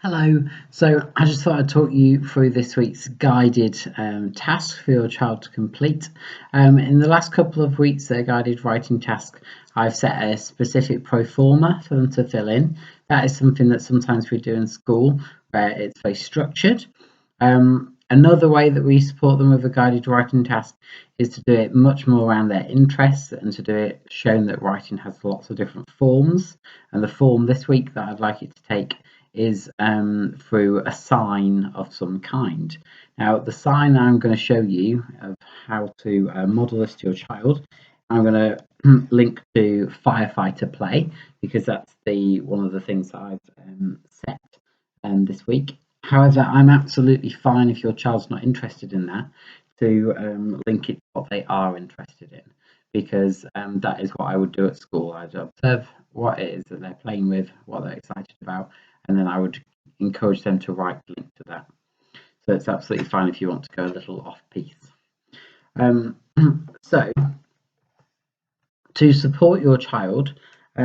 Hello. So I just thought I'd talk you through this week's guided task for your child to complete. In the last couple of weeks, their guided writing task, I've set a specific pro forma for them to fill in. That is something that sometimes we do in school where it's very structured. Another way that we support them with a guided writing task is to do it much more around their interests and to do it showing that writing has lots of different forms. And the form this week that I'd like you to take is through a sign of some kind. Now, the sign I'm going to show you of how to model this to your child, I'm going to link to Firefighter Play because that's one of the things that I've set this week. However, I'm absolutely fine if your child's not interested in that to link it to what they are interested in, because that is what I would do at school. I'd observe what it is that they're playing with, what they're excited about, and then I would encourage them to write a link to that. So it's absolutely fine if you want to go a little off piece. So to support your child, they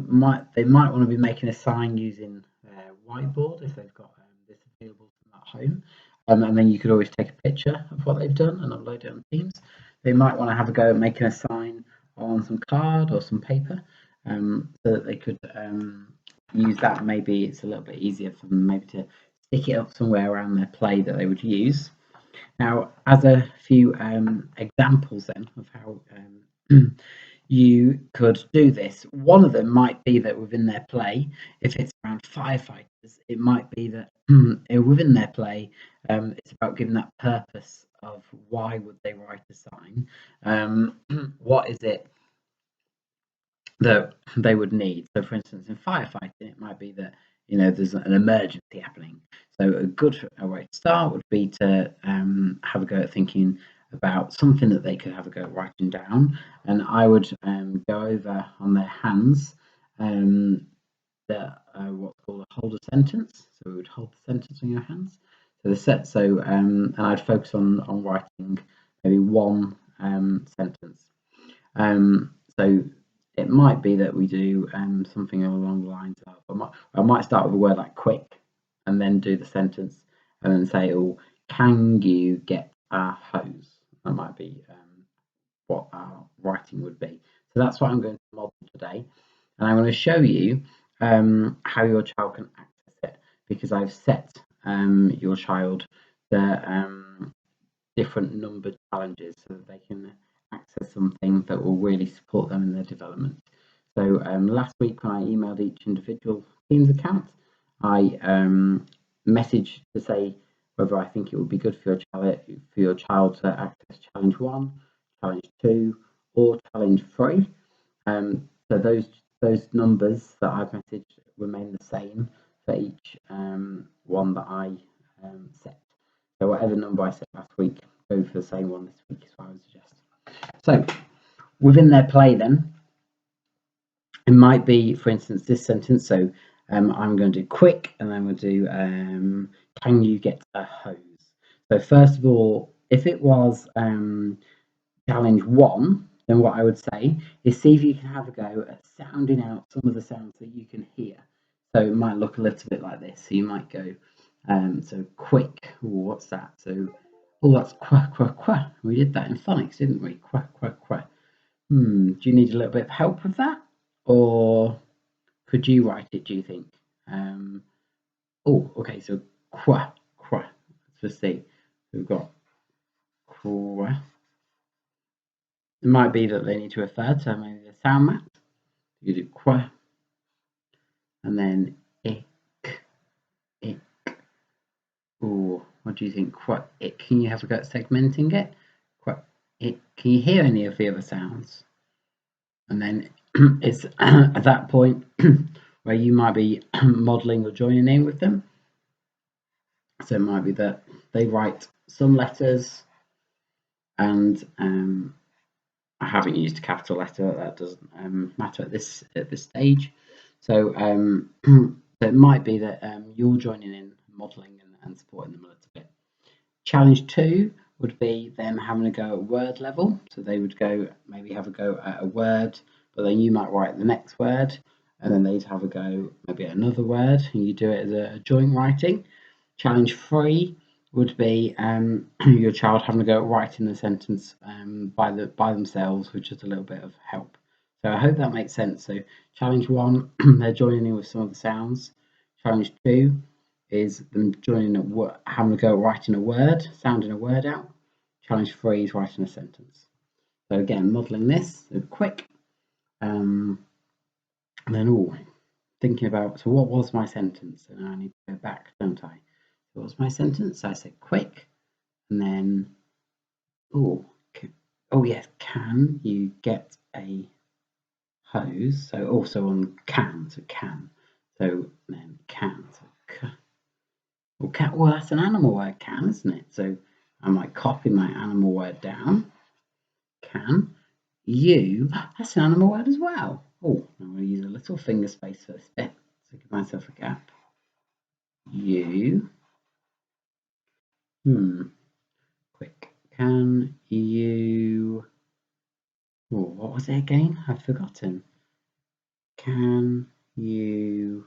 might want to be making a sign using their whiteboard if they've got this available from at home, and then you could always take a picture of what they've done and upload it on Teams. They might want to have a go at making a sign on some card or some paper, so that they could use that. Maybe it's a little bit easier for them maybe to stick it up somewhere around their play that they would use. Now, as a few examples then of how you could do this, one of them might be that within their play, if it's around firefighters, it might be that within their play, it's about giving that purpose of why would they write a sign, what is it that they would need. So, for instance, in firefighting, it might be that there's an emergency happening. So, a good way to start would be to have a go at thinking about something that they could have a go at writing down. And I would go over on their hands what's called a hold a sentence. So we would hold the sentence on your hands. And I'd focus on writing maybe one sentence. So it might be that we do something along the lines of, I might start with a word like quick and then do the sentence and then say, oh, can you get a hose? That might be what our writing would be. So that's what I'm going to model today. And I'm going to show you how your child can access it, because I've set your child the different numbered challenges so that they can access something that will really support them in their development. So last week when I emailed each individual Teams account, I messaged to say whether I think it would be good for your child to access challenge 1, challenge 2, or challenge 3. So those numbers that I've messaged remain the same for each one that I set. So whatever number I set last week, go for the same one this week is what I would suggest. So within their play then, it might be, for instance, this sentence. So I'm going to do quick and then I'm going to do can you get a hose? So first of all, if it was challenge 1, then what I would say is see if you can have a go at sounding out some of the sounds that you can hear. So it might look a little bit like this. So you might go, so quick, ooh, what's that? So, oh, that's qua, qua, qua. We did that in phonics, didn't we? Qua, qua, qua. Do you need a little bit of help with that? Or could you write it, do you think? Oh, okay, so qua, qua. Let's just see. We've got qua. It might be that they need to refer to maybe the sound map. You do qua, and then ick, ick. Ooh, what do you think? Qua, ick. Can you have a go at segmenting it? Qua, ick. Can you hear any of the other sounds? And then it's at that point where you might be modelling or joining in with them. So it might be that they write some letters, and I haven't used a capital letter. That doesn't matter at this stage. So it might be that you're joining in, modelling and supporting them a little bit. Challenge 2 would be them having a go at word level. So they would go maybe have a go at a word, but then you might write the next word, and then they'd have a go maybe at another word, and you do it as a joint writing. Challenge 3 would be your child having to go writing the sentence by themselves with just a little bit of help. So I hope that makes sense. So challenge 1, they're joining in with some of the sounds. Challenge 2 is them joining having to go writing a word, sounding a word out. Challenge 3 is writing a sentence. So again, modelling this, so quick, and then thinking about, so what was my sentence? And I need to go back, don't I? What was my sentence? I said quick, and then yes, can you get a hose? So also on can, so can. So then can, so well, that's an animal word, can, isn't it? So I might copy my animal word down. Can you? That's an animal word as well. I'm going to use a little finger space for this bit, so give myself a gap. You. Quick. Can you? What was it again? I've forgotten. Can you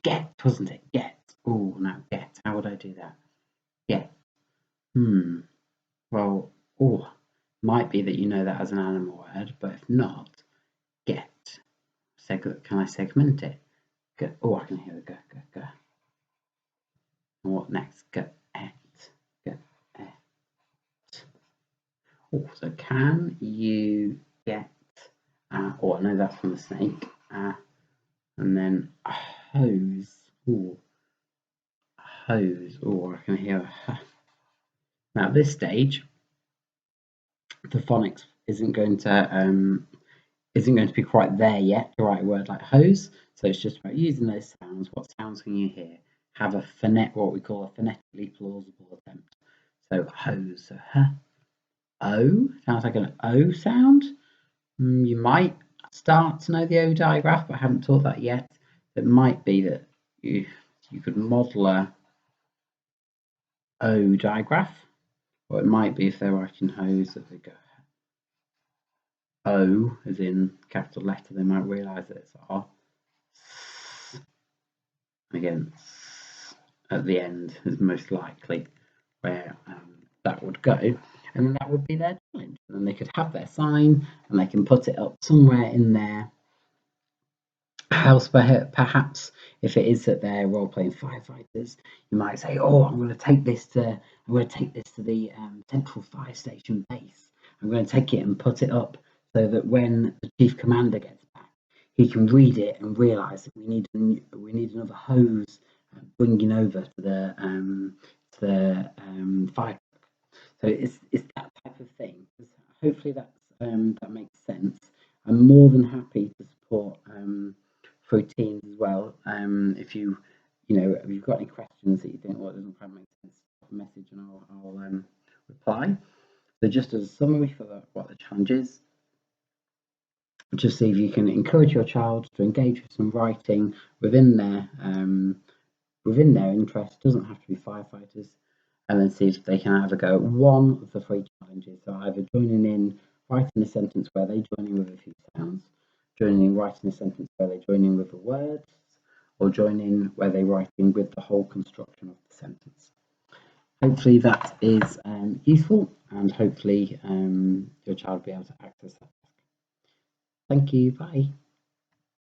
get? Wasn't it? Get. Now get. How would I do that? Get. Well, might be that you know that as an animal word, but if not, get. Can I segment it? Get. I can hear the go. And what next? Get. Get. So can you get? I know that's from the snake. And then hose. Hose. I can hear a. Now at this stage, the phonics isn't going to be quite there yet to write a word like hose. So it's just about using those sounds. What sounds can you hear? Have a what we call a phonetically plausible attempt. So hose. So O sounds like an O sound. You might start to know the O digraph, but I haven't taught that yet. It might be that you could model a O digraph, or it might be if they're writing hose that they go O as in capital letter, they might realise that it's R. Again, at the end is most likely where that would go, and then that would be their challenge. And then they could have their sign, and they can put it up somewhere in their house. Perhaps if it is that they're role-playing firefighters, you might say, I'm going to take this to the central fire station base. I'm going to take it and put it up so that when the chief commander gets back, he can read it and realise that we need another hose bringing over to the fire truck. So it's that type of thing. Hopefully that makes sense. I'm more than happy to support through Teams as well. If you've got any questions that you think doesn't quite make sense, message and I'll reply. So just as a summary for what the challenge is, just see if you can encourage your child to engage with some writing within their interest. It doesn't have to be firefighters, and then see if they can either go one of the 3 challenges. So either joining in writing a sentence where they join in with a few sounds, joining in writing a sentence where they join in with the words, or join in where they write in with the whole construction of the sentence. Hopefully that is useful, and hopefully your child will be able to access that. Thank you. Bye.